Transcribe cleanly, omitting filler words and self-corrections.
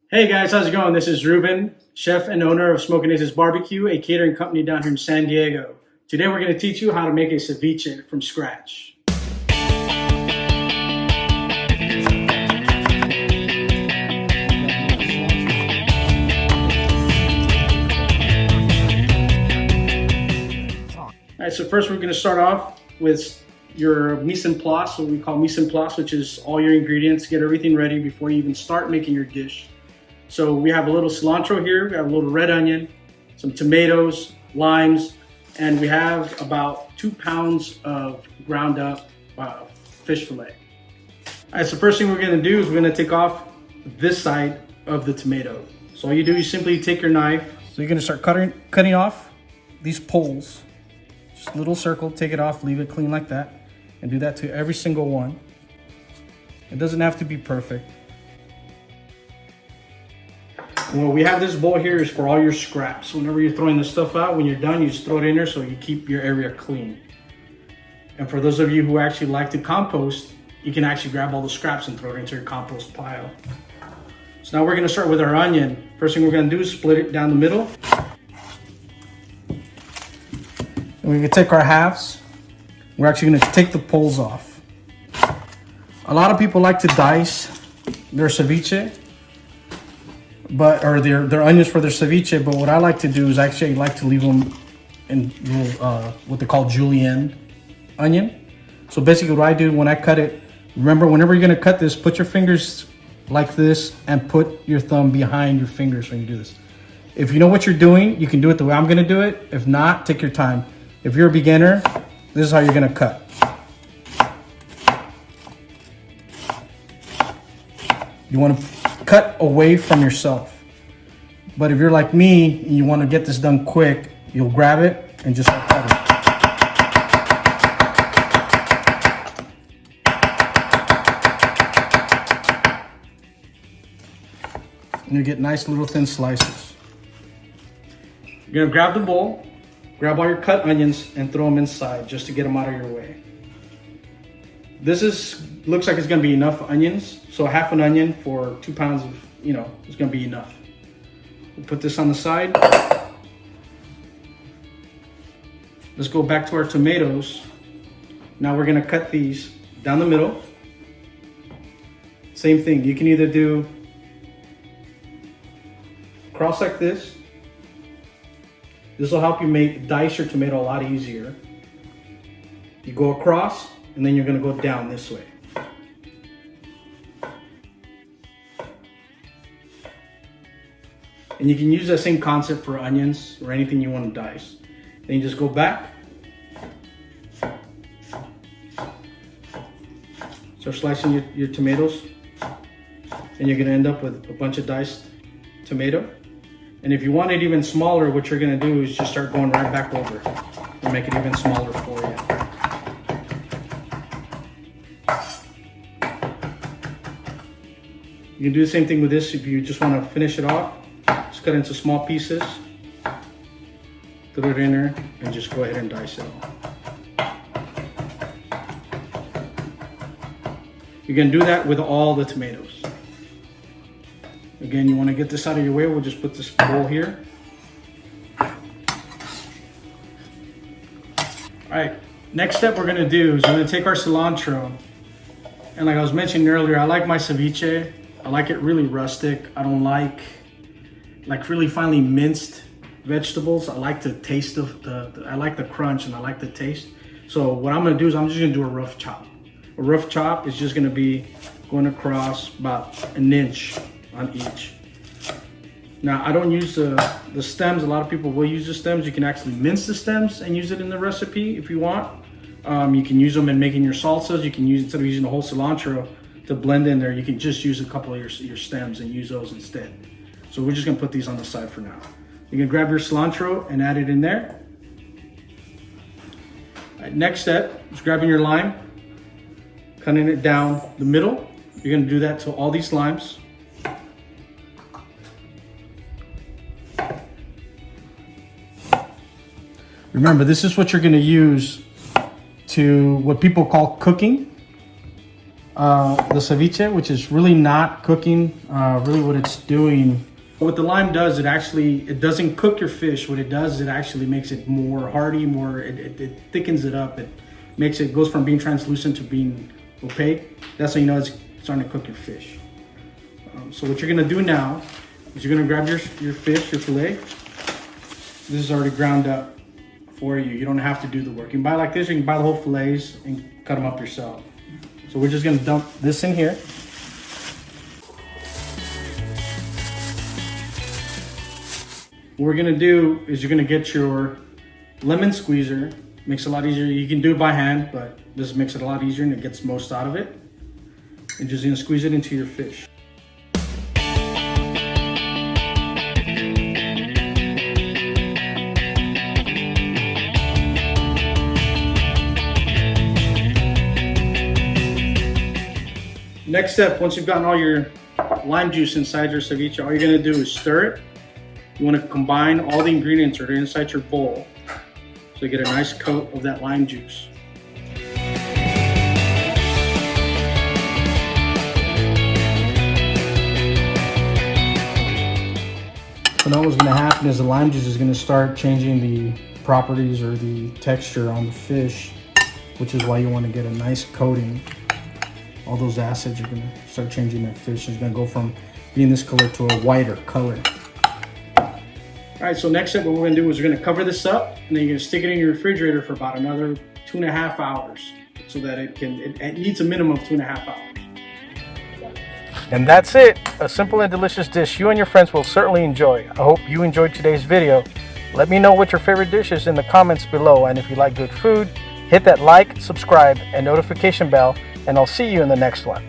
Hey guys, how's it going? This is Ruben, chef and owner of Smoking Aces Barbecue, a catering company down here in San Diego. Today we're going to teach you how to make a ceviche from scratch. Alright, so first we're going to start off with your mise en place, what we call mise en place, which is all your ingredients. Get everything ready before you even start making your dish. So we have a little cilantro here, we have a little red onion, some tomatoes, limes, and we have about 2 pounds of ground up fish fillet. All right, so first thing we're gonna do is we're gonna take off this side of the tomato. So all you do is simply take your knife. So you're gonna start cutting off these poles. Just a little circle, take it off, leave it clean like that, and do that to every single one. It doesn't have to be perfect. Well, we have this bowl here is for all your scraps. Whenever you're throwing the stuff out, when you're done, you just throw it in there so you keep your area clean. And for those of you who actually like to compost, you can actually grab all the scraps and throw it into your compost pile. So now we're gonna start with our onion. First thing we're gonna do is split it down the middle. And we can take our halves. We're actually gonna take the poles off. A lot of people like to dice their ceviche, or their onions for their ceviche, but what I like to do is actually like to leave them in little, what they call julienned onion. So basically what I do when I cut it, remember whenever you're gonna cut this, put your fingers like this and put your thumb behind your fingers when you do this. If you know what you're doing, you can do it the way I'm gonna do it. If not, take your time. If you're a beginner, this is how you're gonna cut. You wanna cut away from yourself. But if you're like me and you want to get this done quick, you'll grab it and just cut it. And you get nice little thin slices. You're gonna grab the bowl, grab all your cut onions and throw them inside just to get them out of your way. Looks like it's gonna be enough onions. So half an onion for 2 pounds of, it's gonna be enough. We'll put this on the side. Let's go back to our tomatoes. Now we're gonna cut these down the middle. Same thing, you can either do cross like this. This will help you dice your tomato a lot easier. You go across and then you're gonna go down this way. And you can use that same concept for onions or anything you want to dice. Then you just go back. Start slicing your tomatoes. And you're going to end up with a bunch of diced tomato. And if you want it even smaller, what you're going to do is just start going right back over and make it even smaller for you. You can do the same thing with this if you just want to finish it off. Just cut into small pieces, throw it in there, and just go ahead and dice it all. You're gonna do that with all the tomatoes. Again, you wanna get this out of your way, we'll just put this bowl here. All right, next step we're gonna do is we're gonna take our cilantro, and like I was mentioning earlier, I like my ceviche. I like it really rustic. I don't like really finely minced vegetables. I like to taste I like the crunch and I like the taste. So what I'm gonna do is I'm just gonna do a rough chop. A rough chop is just gonna be going across about 1 inch on each. Now I don't use the stems. A lot of people will use the stems. You can actually mince the stems and use it in the recipe if you want. You can use them in making your salsas. You can use, instead of using the whole cilantro to blend in there, you can just use a couple of your stems and use those instead. So we're just gonna put these on the side for now. You're gonna grab your cilantro and add it in there. All right, next step is grabbing your lime, cutting it down the middle. You're gonna do that to all these limes. Remember, this is what you're gonna use to what people call cooking. the ceviche, which is really not cooking. Really what it's doing, what the lime does, it doesn't cook your fish. What it does is it actually makes it more hearty, it thickens it up. It goes from being translucent to being opaque. That's how you know it's starting to cook your fish. So what you're gonna do now is you're gonna grab your fish, your fillet. This is already ground up for you. You don't have to do the work. You can buy like this, you can buy the whole fillets and cut them up yourself. So we're just gonna dump this in here. What we're gonna do is you're gonna get your lemon squeezer. Makes it a lot easier. You can do it by hand, but this makes it a lot easier and it gets most out of it. And just gonna squeeze it into your fish. Next step, once you've gotten all your lime juice inside your ceviche, all you're gonna do is stir it. You wanna combine all the ingredients that are inside your bowl so you get a nice coat of that lime juice. So now what's gonna happen is the lime juice is gonna start changing the properties or the texture on the fish, which is why you wanna get a nice coating. All those acids are gonna start changing that fish. It's gonna go from being this color to a whiter color. All right, so next step, what we're gonna do is we're gonna cover this up and then you're gonna stick it in your refrigerator for about another 2.5 hours so that it needs a minimum of 2.5 hours. And that's it, a simple and delicious dish you and your friends will certainly enjoy. I hope you enjoyed today's video. Let me know what your favorite dish is in the comments below, and if you like good food, hit that like, subscribe, and notification bell, and I'll see you in the next one.